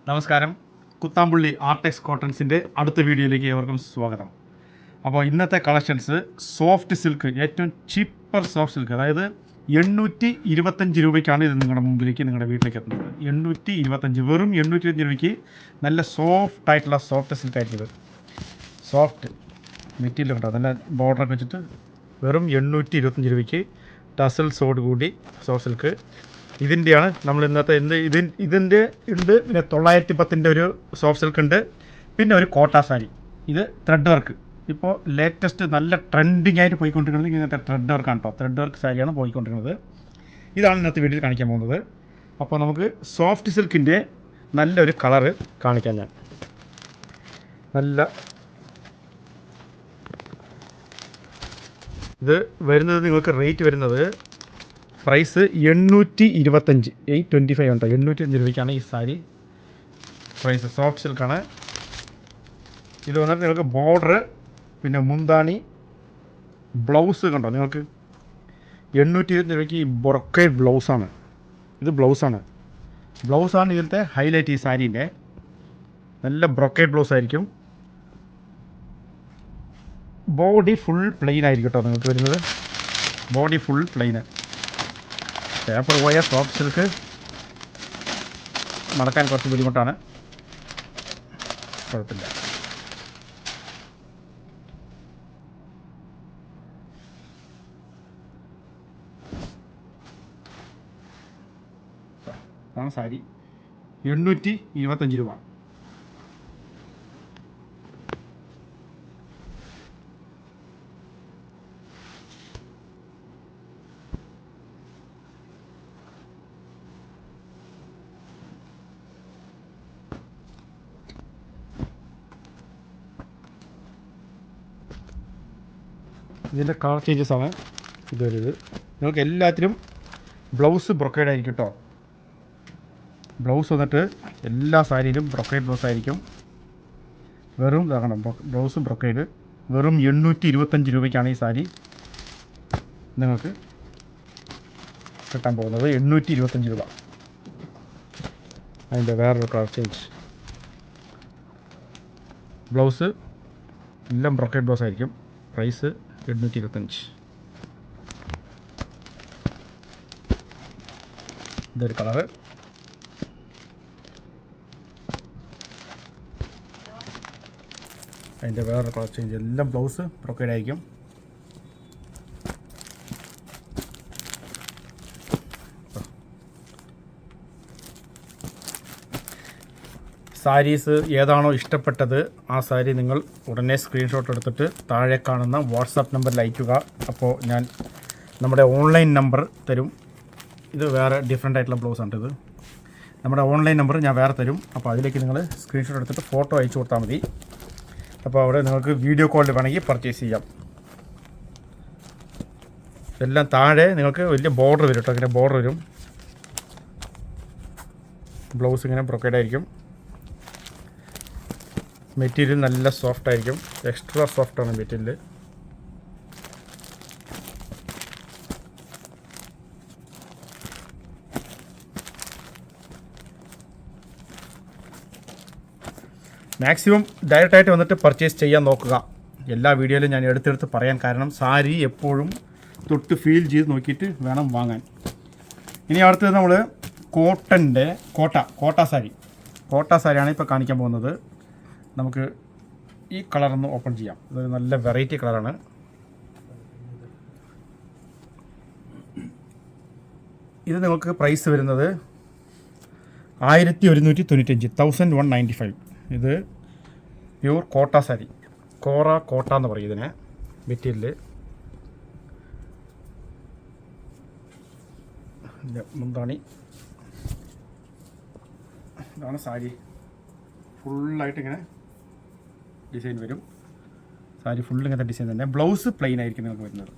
നമസ്കാരം. കുത്താമ്പുള്ളി ആർട്ടെക്സ് കോട്ടൺസിൻ്റെ അടുത്ത വീഡിയോയിലേക്ക് ഏവർക്കും സ്വാഗതം. അപ്പോൾ ഇന്നത്തെ കളക്ഷൻസ് സോഫ്റ്റ് സിൽക്ക്, ഏറ്റവും ചീപ്പർ സോഫ്റ്റ് സിൽക്ക്, അതായത് 825 രൂപയ്ക്കാണ് ഇത് നിങ്ങളുടെ മുമ്പിലേക്ക്, നിങ്ങളുടെ വീട്ടിലേക്ക് എത്തുന്നത്. 825, വെറും 825 രൂപയ്ക്ക് നല്ല സോഫ്റ്റ് ആയിട്ടുള്ള സോഫ്റ്റ് സിൽക്ക് ആയിരിക്കും. സോഫ്റ്റ് മെറ്റീരിയൽ ഉണ്ടോ, നല്ല ബോർഡറൊക്കെ വെച്ചിട്ട് വെറും 825 രൂപയ്ക്ക് ടസൽസോട് കൂടി സോഫ്റ്റ് സിൽക്ക്. ഇതിൻ്റെയാണ് നമ്മൾ ഇന്നത്തെ ഇതിൻ്റെ ഉണ്ട്. പിന്നെ 910 ഒരു സോഫ്റ്റ് സിൽക്ക് ഉണ്ട്. പിന്നെ ഒരു കോട്ട സാരി, ഇത് ത്രെഡ് വർക്ക്. ഇപ്പോൾ ലേറ്റസ്റ്റ് നല്ല ട്രെൻഡിങ് ആയിട്ട് പോയിക്കൊണ്ടിരിക്കുന്നത് ഇങ്ങനത്തെ ത്രെഡ് വർക്കാണ് കേട്ടോ. ത്രെഡ് വർക്ക് സാരിയാണ് പോയിക്കൊണ്ടിരിക്കുന്നത്. ഇതാണ് ഇന്നത്തെ വീഡിയോയിൽ കാണിക്കാൻ പോകുന്നത്. അപ്പോൾ നമുക്ക് സോഫ്റ്റ് സിൽക്കിൻ്റെ നല്ലൊരു കളറ് കാണിക്കാം ഞാൻ. നല്ല ഇത് വരുന്നത്, നിങ്ങൾക്ക് റേറ്റ് വരുന്നത് പ്രൈസ് 825, 825 ഉണ്ട്. 825 രൂപയ്ക്കാണ് ഈ സാരി പ്രൈസ്. സോഫ്റ്റ് സിൽക്കാണ് ഇത്. വന്നിട്ട് നിങ്ങൾക്ക് ബോർഡർ, പിന്നെ മുന്താണി, ബ്ലൗസ് കണ്ടോ. നിങ്ങൾക്ക് 825 രൂപയ്ക്ക് ഈ ബ്രൊക്കേഡ് ബ്ലൗസാണ്. ഇത് ബ്ലൗസാണ് ഇതിലത്തെ ഹൈലൈറ്റ്. ഈ സാരീൻ്റെ നല്ല ബ്രൊക്കേഡ് ബ്ലൗസ് ആയിരിക്കും. ബോഡി ഫുൾ പ്ലെയിൻ ആയിരിക്കും കേട്ടോ നിങ്ങൾക്ക് വരുന്നത്. ബോഡി ഫുൾ പ്ലെയിന്. പേപ്പർ പോയ സോഫ്റ്റ് സിൽക്ക് മടക്കാൻ കുറച്ച് ബുദ്ധിമുട്ടാണ്, കുഴപ്പമില്ല. അതാണ് സാരി. 825 രൂപ. ഇതിൻ്റെ കളർ ചേഞ്ചസ് ആണ് ഇതൊരു. നിങ്ങൾക്ക് എല്ലാത്തിനും ബ്ലൗസ് ബ്രൊക്കേഡ് ആയിരിക്കും കേട്ടോ. ബ്ലൗസ് വന്നിട്ട് എല്ലാ സാരിയിലും ബ്രൊക്കേഡ് ബ്ലൗസ് ആയിരിക്കും. വെറും ഇതാകണം ബ്ലൗസ് ബ്രൊക്കേഡ്. വെറും 825 രൂപയ്ക്കാണ് ഈ സാരി നിങ്ങൾക്ക് കിട്ടാൻ പോകുന്നത്. 825 രൂപ. അതിൻ്റെ വേറൊരു കളർ ചേഞ്ച്. ബ്ലൗസ് എല്ലാം ബ്രൊക്കേഡ് ബ്ലൗസ് ആയിരിക്കും. പ്രൈസ് 825. ഇതൊരു കളറ്. അതിൻ്റെ വേറെ കളർ ചേഞ്ച്. എല്ലാം ബ്ലൗസ് ബ്രൊക്കേഡ് ആയിരിക്കും. സാരീസ് ഏതാണോ ഇഷ്ടപ്പെട്ടത് ആ സാരി നിങ്ങൾ ഉടനെ സ്ക്രീൻഷോട്ട് എടുത്തിട്ട് താഴെ കാണുന്ന വാട്സാപ്പ് നമ്പറിൽ അയയ്ക്കുക. അപ്പോൾ ഞാൻ നമ്മുടെ ഓൺലൈൻ നമ്പർ തരും. ഇത് വേറെ ഡിഫറെൻ്റ് ആയിട്ടുള്ള ബ്ലൗസാണ് ഇത്. നമ്മുടെ ഓൺലൈൻ നമ്പർ ഞാൻ വേറെ തരും. അപ്പോൾ അതിലേക്ക് നിങ്ങൾ സ്ക്രീൻഷോട്ട് എടുത്തിട്ട് ഫോട്ടോ അയച്ചു കൊടുത്താൽ മതി. അപ്പോൾ അവിടെ നിങ്ങൾക്ക് വീഡിയോ കോളിൽ വേണമെങ്കിൽ പർച്ചേസ് ചെയ്യാം. എല്ലാം താഴെ നിങ്ങൾക്ക് വലിയ ബോർഡർ വരും കേട്ടോ. ഇങ്ങനെ ബോർഡർ വരും. ബ്ലൗസ് ഇങ്ങനെ ബ്രൊക്കേഡ് ആയിരിക്കും. മെറ്റീരിയൽ നല്ല സോഫ്റ്റ് ആയിരിക്കും. എക്സ്ട്രാ സോഫ്റ്റാണ് മെറ്റീരിയൽ. മാക്സിമം ഡയറക്റ്റായിട്ട് വന്നിട്ട് പർച്ചേസ് ചെയ്യാൻ നോക്കുക. എല്ലാ വീഡിയോയിലും ഞാൻ എടുത്തെടുത്ത് പറയാൻ കാരണം സാരി എപ്പോഴും തൊട്ട് ഫീൽ ചെയ്ത് നോക്കിയിട്ട് വേണം വാങ്ങാൻ. ഇനി അടുത്തത് നമ്മൾ കോട്ടൻ്റെ കോട്ട സാരിയാണ് ഇപ്പോൾ കാണിക്കാൻ പോകുന്നത്. നമുക്ക് ഈ കളറൊന്ന് ഓപ്പൺ ചെയ്യാം. ഇതൊരു നല്ല വെറൈറ്റി കളറാണ്. ഇത് നിങ്ങൾക്ക് പ്രൈസ് വരുന്നത് 1195, 1195. ഇത് പ്യൂർ കോട്ട സാരി. കോട്ട എന്ന് പറയും ഇതിനെ. മെറ്റീരിയൽ മുന്താണി. ഇതാണ് സാരി. ഫുള്ളായിട്ടിങ്ങനെ ഡിസൈൻ വരും. സാരി ഫുൾ ഇങ്ങനത്തെ ഡിസൈൻ തന്നെ. ബ്ലൗസ് പ്ലെയിൻ ആയിരിക്കും നിങ്ങൾക്ക് വരുന്നത്.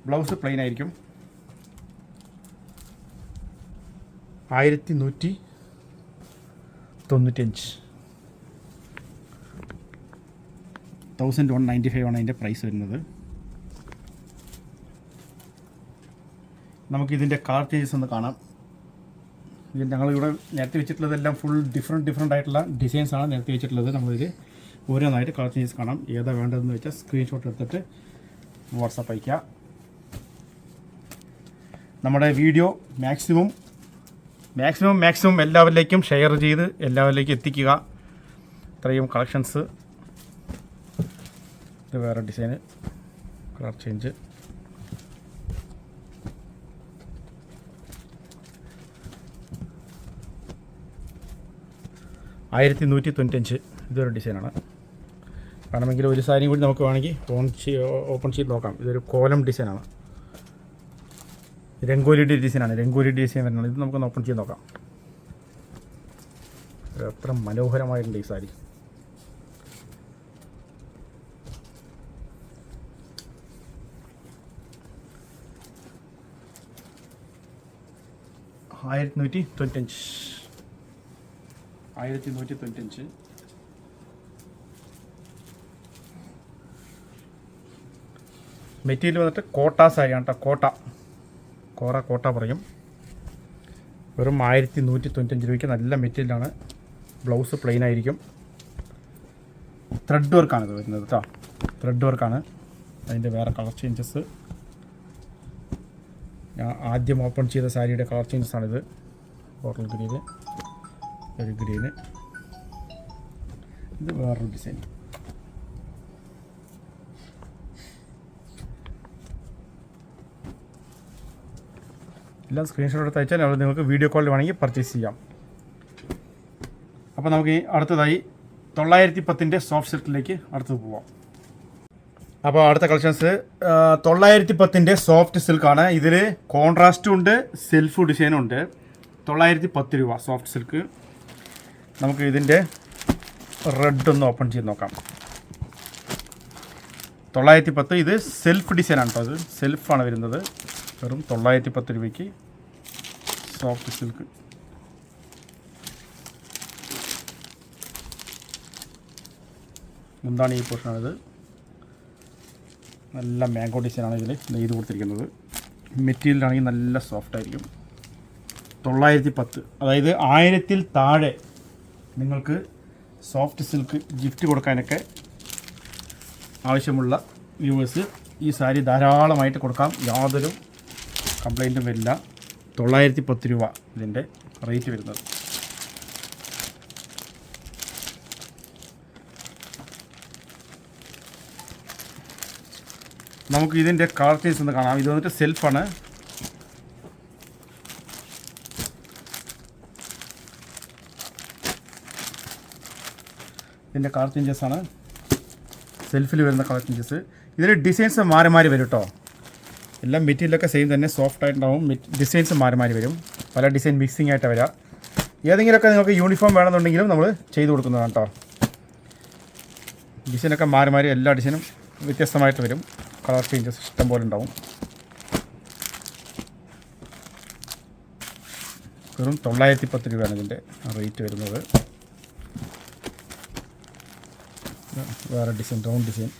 ബ്ലൗസ് പ്ലെയിൻ ആയിരിക്കും. 1195, 1195 ആണ് അതിൻ്റെ പ്രൈസ് വരുന്നത്. നമുക്കിതിൻ്റെ കളർ ചേഞ്ചസ് ഒന്ന് കാണാം. ഇത് ഞങ്ങളിവിടെ നേരത്തെ വെച്ചിട്ടുള്ളതെല്ലാം ഫുൾ ഡിഫറെൻ്റ് ആയിട്ടുള്ള ഡിസൈൻസാണ് നേരത്തെ വെച്ചിട്ടുള്ളത്. നമ്മളിത് ഓരോന്നായിട്ട് കളർ ചേഞ്ചസ് കാണാം. ഏതാ വേണ്ടതെന്ന് വെച്ചാൽ സ്ക്രീൻഷോട്ട് എടുത്തിട്ട് വാട്സാപ്പ് അയയ്ക്കുക. നമ്മുടെ വീഡിയോ മാക്സിമം എല്ലാവരിലേക്കും ഷെയർ ചെയ്ത് എല്ലാവരിലേക്കും എത്തിക്കുക. ഇത്രയും കളക്ഷൻസ്. ഇത് വേറെ ഡിസൈന് കളർ ചേഞ്ച്. $1195 ഇതൊരു ഡിസൈനാണ്. വേണമെങ്കിൽ ഒരു സാരിയും കൂടി നമുക്ക് വേണമെങ്കിൽ ഓപ്പൺ ചെയ്ത് നോക്കാം. ഇതൊരു കോലം ഡിസൈനാണ്. രംഗോലി ഡിസൈനാണ്. രംഗോലി ഡിസൈൻ വരുന്നത്. ഇത് നമുക്കൊന്ന് ഓപ്പൺ ചെയ്ത് നോക്കാം. എത്ര മനോഹരമായിട്ടുണ്ട് ഈ സാരി. $1195. മെറ്റീരിയൽ വന്നിട്ട് കോട്ട സാരിയാണ് കേട്ടോ. കോട്ട പറയും. വെറും $1195 നല്ല മെറ്റീരിയലാണ്. ബ്ലൗസ് പ്ലെയിൻ ആയിരിക്കും. ത്രെഡ് വർക്കാണ് ഇത് വരുന്നത് കേട്ടോ. ത്രെഡ് വർക്കാണ്. അതിൻ്റെ വേറെ കളർ ചേഞ്ചസ്. ഞാൻ ആദ്യം ഓപ്പൺ ചെയ്ത സാരിയുടെ കളർ ചേഞ്ചസാണിത്. ബോട്ടിൽ ഗ്രീന്, ഒരു ഗ്രീന്, ഇത് വേറൊരു ഡിസൈൻ. എല്ലാം സ്ക്രീൻഷോട്ട് എടുത്ത് അയച്ചാൽ അവിടെ നിങ്ങൾക്ക് വീഡിയോ കോളിൽ വേണമെങ്കിൽ പർച്ചേസ് ചെയ്യാം. അപ്പോൾ നമുക്ക് ഈ അടുത്തതായി 910 സോഫ്റ്റ് സിൽക്കിലേക്ക് അടുത്തത് പോവാം. അപ്പോൾ അടുത്ത കളക്ഷൻസ് 910 സോഫ്റ്റ് സിൽക്കാണ്. ഇതിൽ കോൺട്രാസ്റ്റും ഉണ്ട്, സെൽഫ് ഡിസൈനും ഉണ്ട്. $910 സോഫ്റ്റ് സിൽക്ക്. നമുക്ക് ഇതിൻ്റെ റെഡ് ഒന്ന് ഓപ്പൺ ചെയ്ത് നോക്കാം. 910. ഇത് സെൽഫ് ഡിസൈനാണ് കേട്ടോ. അത് സെൽഫാണ് വരുന്നത്. വെറും $910 സോഫ്റ്റ് സിൽക്ക്. എന്താണ് ഈ പോർഷനാണിത്. നല്ല മാംഗോ ഡിസൈനാണ് ഇതിൽ നെയ്ത് കൊടുത്തിരിക്കുന്നത്. മെറ്റീരിയലാണെങ്കിൽ നല്ല സോഫ്റ്റ് ആയിരിക്കും. 910, അതായത് 1000-ൽ താഴെ നിങ്ങൾക്ക് സോഫ്റ്റ് സിൽക്ക് ഗിഫ്റ്റ് കൊടുക്കാനൊക്കെ ആവശ്യമുള്ള വ്യൂവേഴ്സ് ഈ സാരി ധാരാളമായിട്ട് കൊടുക്കാം. യാതൊരു കംപ്ലൈൻറ്റും വരില്ല. $910 ഇതിൻ്റെ റേറ്റ് വരുന്നത്. നമുക്ക് ഇതിൻ്റെ കളർ ചേഞ്ച് ഒന്ന് കാണാം. ഇത് വന്നിട്ട് സെൽഫാണ്. ഇതിൻ്റെ കളർ ചേഞ്ചസാണ്. സെൽഫിൽ വരുന്ന കളർ ചേഞ്ചസ്. ഇതിൽ ഡിസൈൻസ് മാറി വരും കേട്ടോ. എല്ലാം മെറ്റീരിയലൊക്കെ സെയിം തന്നെ, സോഫ്റ്റ് ആയിട്ടുണ്ടാവും. ഡിസൈൻസ് മാറി വരും. പല ഡിസൈൻ മിക്സിംഗ് ആയിട്ട് വരാം. ഏതെങ്കിലുമൊക്കെ നിങ്ങൾക്ക് യൂണിഫോം വേണമെന്നുണ്ടെങ്കിലും നമ്മൾ ചെയ്ത് കൊടുക്കുന്നതാണ് കേട്ടോ. ഡിസൈനൊക്കെ മാറി എല്ലാ ഡിസൈനും വ്യത്യസ്തമായിട്ട് വരും. കളർ ചേഞ്ചസ് ഇഷ്ടം പോലെ ഉണ്ടാവും. വെറും $910 ഇതിൻ്റെ റേറ്റ് വരുന്നത്. വേറെ ഡിസൈൻ, റൗണ്ട് ഡിസൈൻ.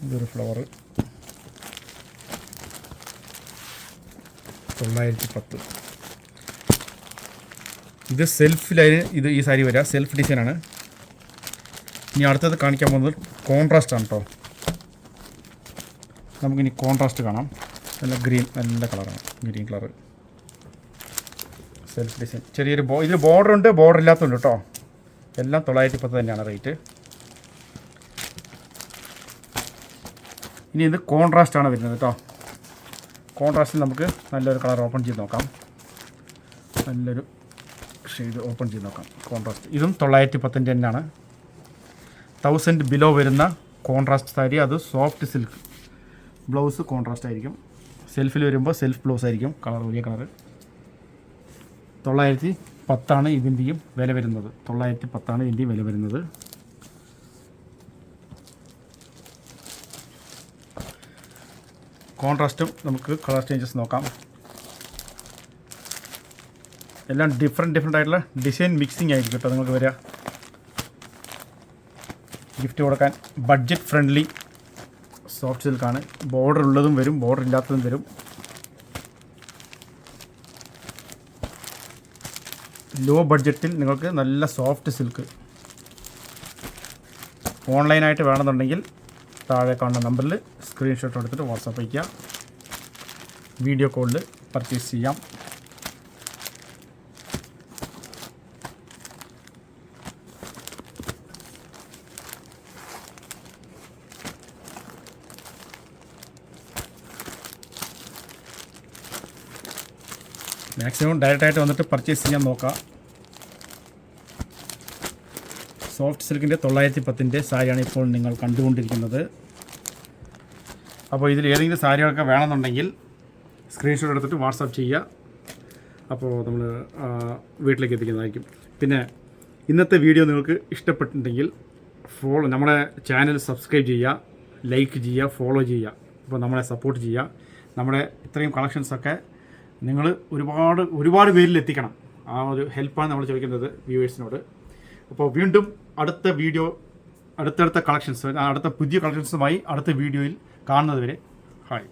ഇതൊരു ഫ്ലവർ. 910. ഇത് സെൽഫിലായി ഇത് ഈ സാരി വരിക. സെൽഫ് ഡിസൈനാണ്. ഇനി അടുത്തത് കാണിക്കാൻ പോകുന്നത് കോൺട്രാസ്റ്റ് ആണ് കേട്ടോ. നമുക്കിനി കോൺട്രാസ്റ്റ് കാണാം. നല്ല ഗ്രീൻ, നല്ല കളറാണ്. Green colour self design. ചെറിയൊരു ഇതിൽ ബോർഡർ ഉണ്ട്, ബോർഡർ ഇല്ലാത്തതുണ്ട് കേട്ടോ. എല്ലാം 910 തന്നെയാണ് റേറ്റ്. ഇനി ഇത് കോൺട്രാസ്റ്റാണ് വരുന്നത് കേട്ടോ. കോൺട്രാസ്റ്റിൽ നമുക്ക് നല്ലൊരു കളർ ഓപ്പൺ ചെയ്ത് നോക്കാം. നല്ലൊരു ഷെയ്ഡ് ഓപ്പൺ ചെയ്ത് നോക്കാം. കോൺട്രാസ്റ്റ് ഇതും 910 തന്നെയാണ്. 1000 ബിലോ വരുന്ന കോൺട്രാസ്റ്റ് സാരി. അത് സോഫ്റ്റ് സിൽക്ക്. ബ്ലൗസ് കോൺട്രാസ്റ്റ് ആയിരിക്കും. സെൽഫിൽ വരുമ്പോൾ സെൽഫ് ബ്ലൗസ് ആയിരിക്കും. കളർ വലിയ കളർ. 910 ഇതിൻ്റെയും വില വരുന്നത്. 910 ഇതിൻ്റെയും വില വരുന്നത്. കോൺട്രാസ്റ്റും നമുക്ക് കളർ ചേഞ്ചസ് നോക്കാം. എല്ലാം ഡിഫറെൻ്റ് ആയിട്ടുള്ള ഡിസൈൻ മിക്സിംഗ് ആയിരിക്കും കേട്ടോ നിങ്ങൾക്ക് വരിക. ഗിഫ്റ്റ് കൊടുക്കാൻ ബഡ്ജറ്റ് ഫ്രണ്ട്ലി സോഫ്റ്റ് സിൽക്കാണ്. ബോർഡർ ഉള്ളതും വരും, ബോർഡർ ഇല്ലാത്തതും വരും. ലോ ബഡ്ജറ്റിൽ നിങ്ങൾക്ക് നല്ല സോഫ്റ്റ് സിൽക്ക് ഓൺലൈനായിട്ട് വേണമെന്നുണ്ടെങ്കിൽ താഴെ കാണുന്ന നമ്പറിൽ സ്ക്രീൻഷോട്ട് എടുത്തിട്ട് വാട്സാപ്പ് അയയ്ക്കുക. വീഡിയോ കോളിൽ പർച്ചേസ് ചെയ്യാം. മാക്സിമം ഡയറക്റ്റായിട്ട് വന്നിട്ട് പർച്ചേസ് ചെയ്യാൻ നോക്കാം. സോഫ്റ്റ് സിൽക്കിൻ്റെ 910 സാരിയാണ് ഇപ്പോൾ നിങ്ങൾ കണ്ടുകൊണ്ടിരിക്കുന്നത്. അപ്പോൾ ഇതിൽ ഏതെങ്കിലും സാരികളൊക്കെ വേണമെന്നുണ്ടെങ്കിൽ സ്ക്രീൻഷോട്ട് എടുത്തിട്ട് വാട്സാപ്പ് ചെയ്യുക. അപ്പോൾ നമ്മൾ വീട്ടിലേക്ക് എത്തിക്കുന്നതായിരിക്കും. പിന്നെ ഇന്നത്തെ വീഡിയോ നിങ്ങൾക്ക് ഇഷ്ടപ്പെട്ടിട്ടുണ്ടെങ്കിൽ നമ്മുടെ ചാനൽ സബ്സ്ക്രൈബ് ചെയ്യുക, ലൈക്ക് ചെയ്യുക, ഫോളോ ചെയ്യുക. അപ്പോൾ നമ്മളെ സപ്പോർട്ട് ചെയ്യുക. നമ്മുടെ ഇത്രയും കളക്ഷൻസൊക്കെ നിങ്ങൾ ഒരുപാട് പേരിൽ എത്തിക്കണം. ആ ഒരു ഹെൽപ്പാണ് നമ്മൾ ചോദിക്കുന്നത് വ്യൂവേഴ്സിനോട്. അപ്പോൾ വീണ്ടും അടുത്ത കളക്ഷൻസ്, അടുത്ത പുതിയ കളക്ഷൻസുമായി അടുത്ത വീഡിയോയിൽ കാണുന്നത് വരെ ഹായ്.